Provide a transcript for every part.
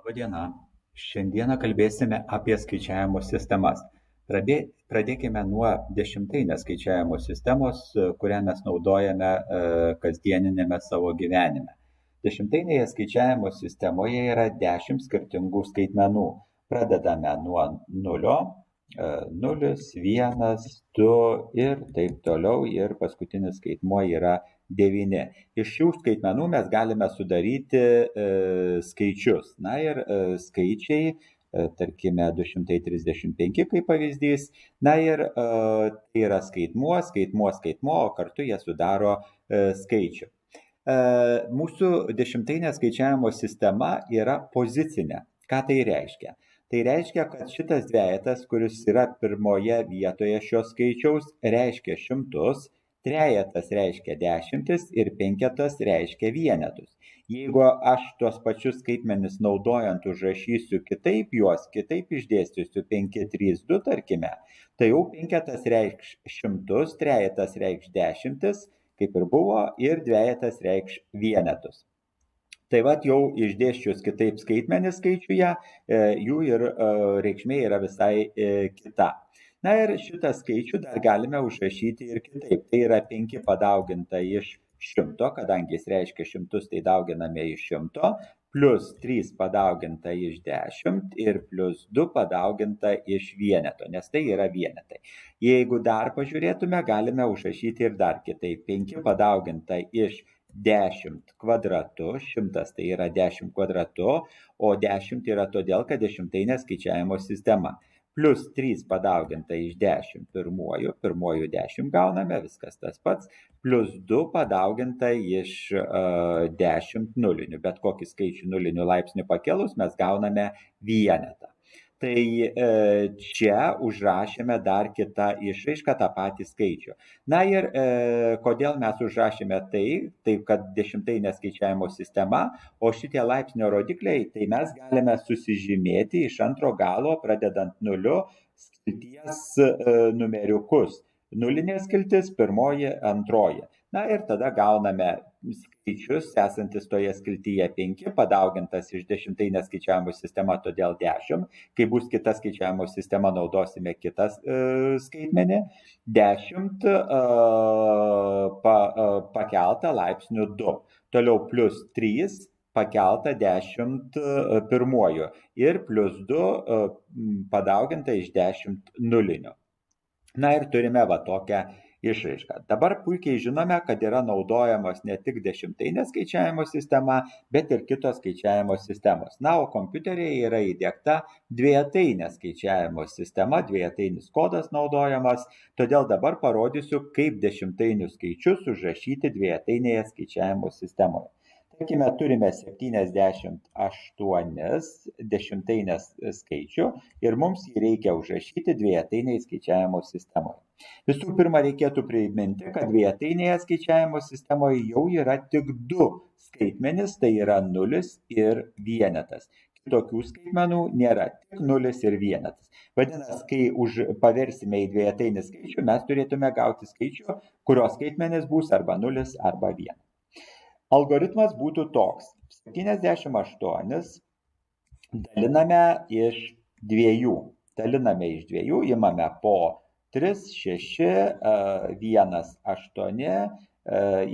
Labadiena. Šiandieną kalbėsime apie skaičiavimo sistemas. Pradėkime nuo dešimtainės skaičiavimo sistemos, kurią mes naudojame kasdieninėme savo gyvenime. Dešimtainėje skaičiavimo sistemoje yra 10 skirtingų skaitmenų. Pradedame nuo 0, 0, 1, 2 ir taip toliau. Ir paskutinis skaitmuo yra 9. Iš šių skaitmenų mes galime sudaryti skaičius. Na ir skaičiai, tarkime, 235 kaip pavyzdys. Na ir tai yra skaitmuo, o kartu jie sudaro skaičių. Mūsų dešimtainė skaičiavimo sistema yra pozicinė. Ką tai reiškia? Tai reiškia, kad šitas dvejetas, kuris yra pirmoje vietoje šios skaičiaus, reiškia šimtus, trejetas reiškia dešimtis ir penketas reiškia vienetus. Jeigu aš tuos pačius skaitmenis naudojant užrašysiu kitaip juos, kitaip išdėstysiu 5, 3, 2, tarkime, tai jau penketas reikš šimtus, trejetas reikš dešimtis, kaip ir buvo, ir dvejetas reikš vienetus. Tai vat jau išdėsčius kitaip skaitmenis skaičiuje, jų ir reikšmė yra visai kita. Na ir šitą skaičių dar galime užrašyti ir kitaip. Tai yra 5 padauginta iš 100, kadangi jis reiškia šimtus, tai dauginame iš 100, plus 3 padauginta iš 10 ir plus 2 padauginta iš vieneto, nes tai yra vienetai. Jeigu dar pažiūrėtume, galime užrašyti ir dar kitaip. 5 padauginta iš 10 kvadratu, 100 tai yra 10 kvadratu, o 10 yra todėl, kad dešimtainė skaičiavimo sistema. Plus 3 padauginta iš 10 pirmuoju 10 gauname, viskas tas pats, plus 2 padauginta iš 10 nulinių, bet kokį skaičių nulinių laipsnių pakėlus mes gauname vienetą. Tai čia užrašėme dar kitą išraišką, tą patį skaičių. Na ir kodėl mes užrašėme tai kad dešimtainė skaičiavimo sistema, o šitie laipsnio rodikliai, tai mes galime susižymėti iš antro galo, pradedant nuliu, skilties numeriukus. Nulinė skiltis, pirmoji, antroji. Na ir tada gauname skaičius, esantis toje skiltyje 5, padaugintas iš dešimtainės skaičiavimo sistema, todėl 10. Kai bus kita skaičiavimo sistema, naudosime kitą skaitmenį. 10 pakelta laipsniu 2. Toliau plus 3 pakelta 10 pirmuoju ir plus 2 padauginta iš 10 nulinių. Na ir turime va tokią išraišką. Dabar puikiai žinome, kad yra naudojamos ne tik dešimtainė skaičiavimo sistema, bet ir kitos skaičiavimo sistemos. Na, o kompiuteryje yra įdiegta dvejetainė skaičiavimo sistema, dvejatainis kodas naudojamas, todėl dabar parodysiu, kaip dešimtainius skaičius užrašyti dvejatainėje skaičiavimo sistemoje. Tarkime, turime 78 dešimtainės skaičių ir mums jį reikia užrašyti dvejatainiai skaičiavimo sistemoje. Visų pirma, reikėtų priminti, kad dvejatainėje skaičiavimo sistemoje jau yra tik 2 skaitmenys, tai yra 0 ir vienetas. Kitokių skaitmenų nėra, tik 0 ir vienetas. Vadinasi, kai paversime į dvejatainį skaičių, mes turėtume gauti skaičių, kurios skaitmenys bus arba 0 arba 1. Algoritmas būtų toks. 78 daliname iš 2. Daliname iš 2, imame po 3, 6, 1, 8,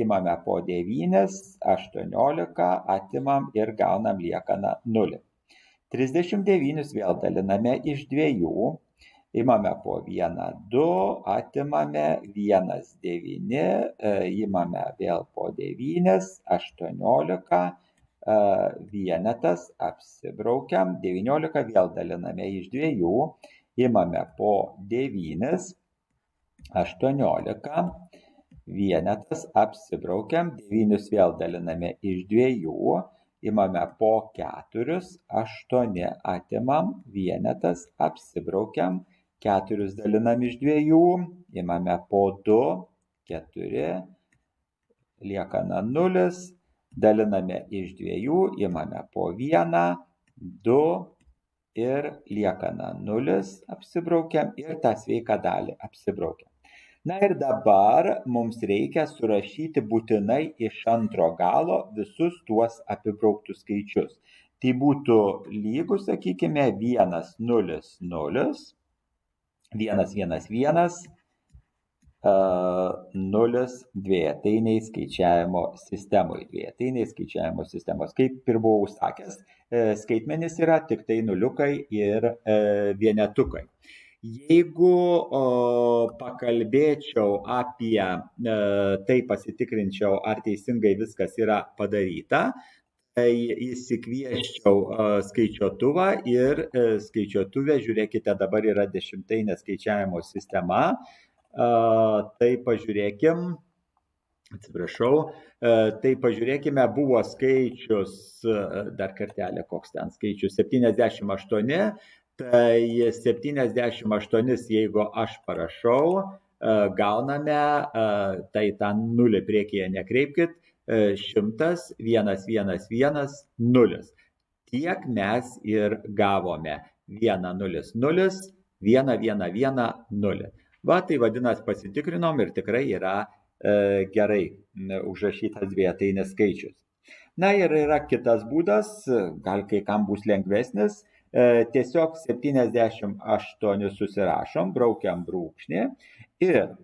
imame po 9, 18, atimam ir gaunam liekaną 0. 39 vėl daliname iš 2. Imame po 1, 2, atimame 1, 9, imame vėl po 9, 18, vienetas, apsibraukiam, 19 vėl daliname iš 2, imame po 9, 18, vienetas, apsibraukiam, 9 vėl daliname iš 2, imame po 4, 8 atimam, vienetas, apsibraukiam, 4 dalinam iš 2, imame po 2, 4, liekana 0, daliname iš 2, imame po 1, 2 ir liekana 0, apsibraukiam ir tą sveiką dalį apsibraukiam. Na ir dabar mums reikia surašyti būtinai iš antro galo visus tuos apibrauktus skaičius. Tai būtų lygus, sakykime, 1, 0, 0, 1, 1, 1, 0 dvejetainiai skaičiavimo sistemai. Dvejetainiai skaičiavimo sistemos. Kaip ir buvau sakęs, skaitmenys yra tik tai nuliukai ir vienetukai. Jeigu pakalbėčiau apie tai, pasitikrinčiau, ar teisingai viskas yra padaryta, tai įsikviesčiau skaičiuotuvą ir skaičiuotuvė, žiūrėkite, dabar yra dešimtainė skaičiavimo sistema. Tai pažiūrėkim, atsiprašau, tai pažiūrėkime, buvo skaičius, dar kartelį, koks ten skaičius, 78, tai 78, jeigu aš parašau, gauname, tai tą nulį priekyje nekreipkit, 100, 1, 1, 1, 0. Tiek mes ir gavome. 1, 0, 0, 1, 1, 1, 0. Va, tai vadinasi, pasitikrinom ir tikrai yra gerai užrašytas dvejatainis skaičius. Na ir yra kitas būdas, gal kai kam bus lengvesnis, tiesiog 78 susirašom, braukiam brūkšnį ir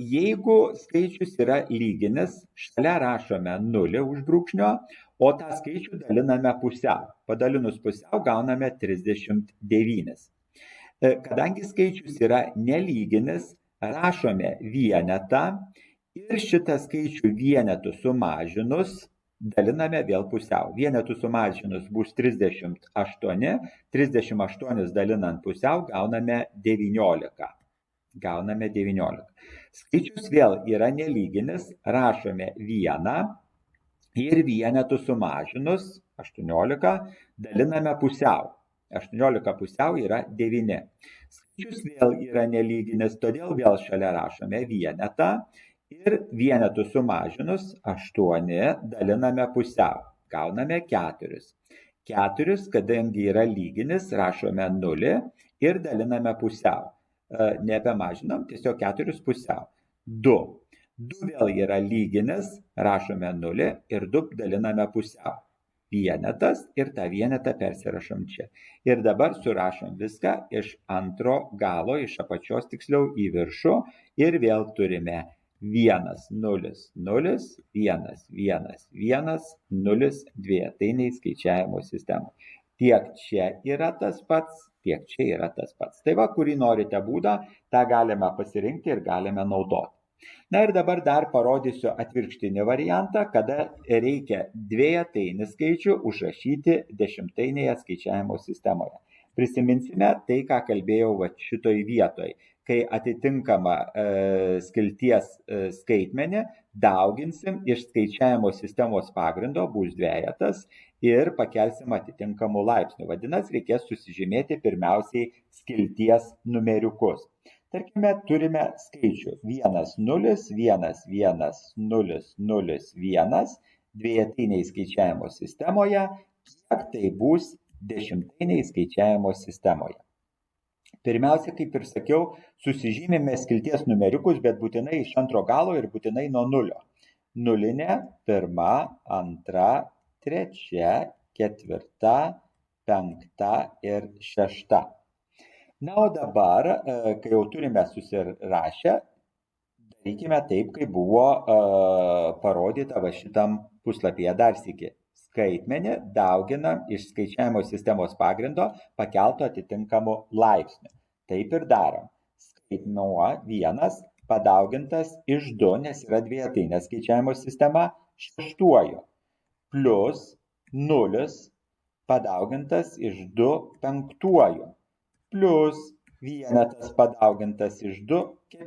jeigu skaičius yra lyginis, šalia rašome 0 už brūkšnio, o tą skaičių daliname pusiau. Padalinus pusiau gauname 39. Kadangi skaičius yra nelyginis, rašome vienetą ir šitą skaičių vienetų sumažinus daliname vėl pusiau. Vienetų sumažinus bus 38, 38 dalinant pusiau gauname 19. Gauname 19. Skaičius vėl yra nelyginis, rašome 1 ir vienetų sumažinus 18 daliname pusiau. 18 pusiau yra 9. Skaičius vėl yra nelyginis, todėl vėl šalia rašome vienetą ir vienetų sumažinus 8 daliname pusiau. Gauname 4. 4, kadangi yra lyginis, rašome 0 ir daliname pusiau. Nebemažinam, tiesiog 4 pusiau. 2. 2 vėl yra lyginis, rašome 0 ir 2 daliname pusiau. Vienetas ir tą vienetą persirašom čia. Ir dabar surašom viską iš antro galo, iš apačios tiksliau į viršų ir vėl turime 1, 0, 0, 1, 1, 1, 0 dvejatainiai skaičiavimo sistemai. Tiek čia yra tas pats, tiek čia yra tas pats. Tai va, kurį norite būdą, tą galime pasirinkti ir galime naudoti. Na ir dabar dar parodysiu atvirkštinį variantą, kada reikia dvejatainį skaičių užrašyti dešimtainėje skaičiavimo sistemoje. Prisiminsime tai, ką kalbėjau šitoj vietoj, kai atitinkamą skilties skaitmenį dauginsim iš skaičiavimo sistemos pagrindo, bus dvejetas ir pakelsim atitinkamų laipsnių. Vadinasi, reikės susižymėti pirmiausiai skilties numeriukus. Tarkime, turime skaičių 1, 0, 1, 1, 0, 0, 1 dvejatainiai skaičiavimo sistemoje, kiek tai bus dešimtainiai skaičiavimo sistemoje. Pirmiausia, kaip ir sakiau, susižymime skilties numeriukus, bet būtinai iš antro galo ir būtinai nuo 0. Nulinė, 1, 2, 3, 4, 5 ir 6. Na, o dabar, kai jau turime susirašę, darykime taip, kaip buvo parodyta va šitam puslapyje dar sykį. Skaitmenį dauginam iš skaičiavimo sistemos pagrindo pakelto atitinkamų laipsnių. Taip ir darom. Skaitmuo 1 padaugintas iš 2, nes yra dvejatainė skaičiavimo sistema, 6. Plus 0 padaugintas iš 2, 5. Plus vienetas padaugintas iš 2,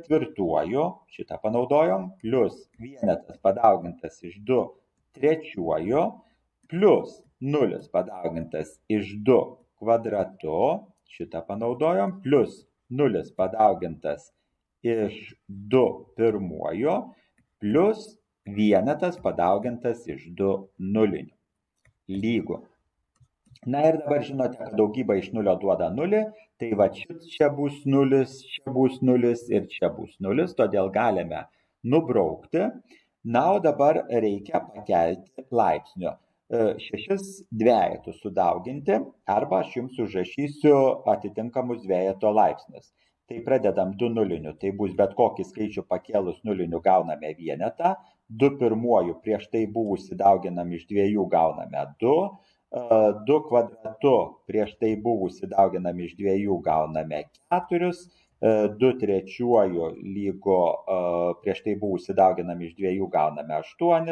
4. Šitą panaudojom. Plus vienetas padaugintas iš 2, 3. Plus 0 padaugintas iš 2 kvadratu. Šitą panaudojom. Plus 0 padaugintas iš 2 pirmuoju. Plus vienetas padaugintas iš 2 nulinių. Lygu. Na ir dabar žinote, kad daugybą iš 0 duoda 0, tai va čia bus 0, čia bus 0 ir čia bus 0, todėl galime nubraukti. Na, o dabar reikia pakelti laipsnių. šešis dvejetus sudauginti, arba aš jums užrašysiu atitinkamus dvejeto laipsnius. Tai pradedam 2 nulinių, tai bus bet kokį skaičių pakėlus nulinių gauname vienetą, 2 pirmuoju prieš tai buvusi dauginam iš 2 gauname 2, 2 kvadratu prieš tai buvusi dauginam iš 2 gauname 4, 2 trečiuoju lygu prieš tai buvusi dauginam iš 2 gauname 8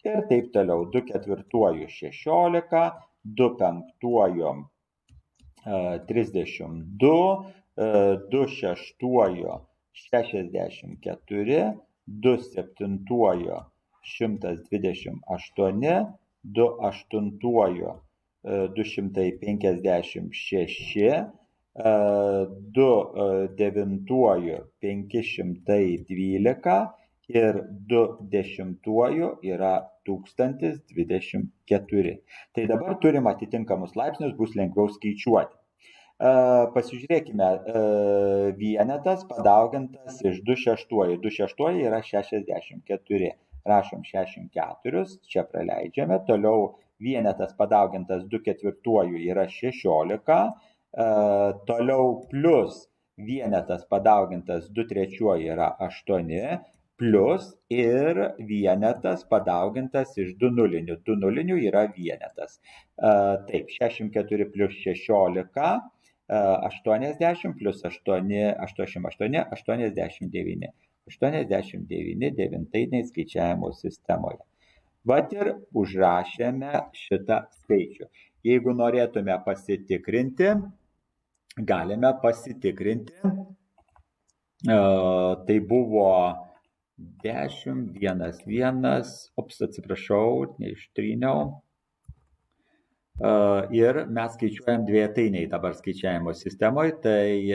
ir taip toliau. 2 ketvirtuoju 16, 2 penktuoju 32, 2 šeštuoju 64, 2 septintuoju 128, 2 aštuntuoju 256, 2 devintuoju 512 ir 2 dešimtuoju yra 1024. Tai dabar turim atitinkamus laipsnius, bus lengviau skaičiuoti. Pasižiūrėkime, vienetas padaugintas iš 2 šeštuoju. 2 šeštuoju yra 64. Rašom 64, čia praleidžiame. Toliau vienetas padaugintas 2 ketvirtuoju yra 16. Toliau plus vienetas padaugintas 2 trečiuoju yra 8, plus ir vienetas padaugintas iš 2 nulinių. 2 nulinių yra vienetas. Taip, 64 plus 16, 80 plus 8, 88, 89. 89 devintainiai skaičiavimo sistemoje. Vat ir užrašėme šitą skaičių. Jeigu norėtume pasitikrinti, galime pasitikrinti. Tai buvo 10, 1, 1, atsiprašau, neištryniau. Ir mes skaičiuojam dvejetainiai dabar skaičiavimo sistemoje, tai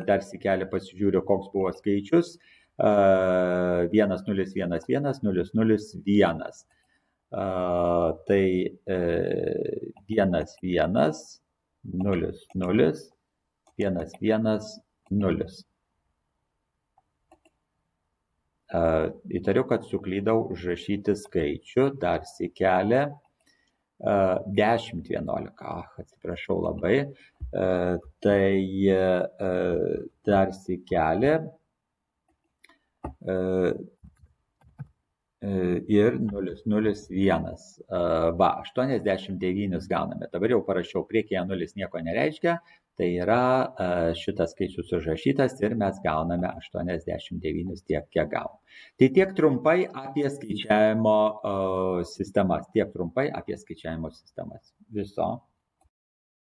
dar sykeli pasižiūriu, koks buvo skaičius. 1, 0, 1, 1, 0, 0, 1. Tai 1, 1, 0, 0, 1, 1, 0. Įtariu, kad suklydau užrašyti skaičių, dar sykeli. 10, 11, atsiprašau labai. Tai dar sykeli. Ir 0, 0, 1. Va, 89 gauname. Dabar jau parašiau, priekyje 0 nieko nereiškia. Tai yra šitas skaičius užrašytas ir mes gauname 89 tiek, kiek gauname. Tai tiek trumpai apie skaičiavimo sistemas. Viso.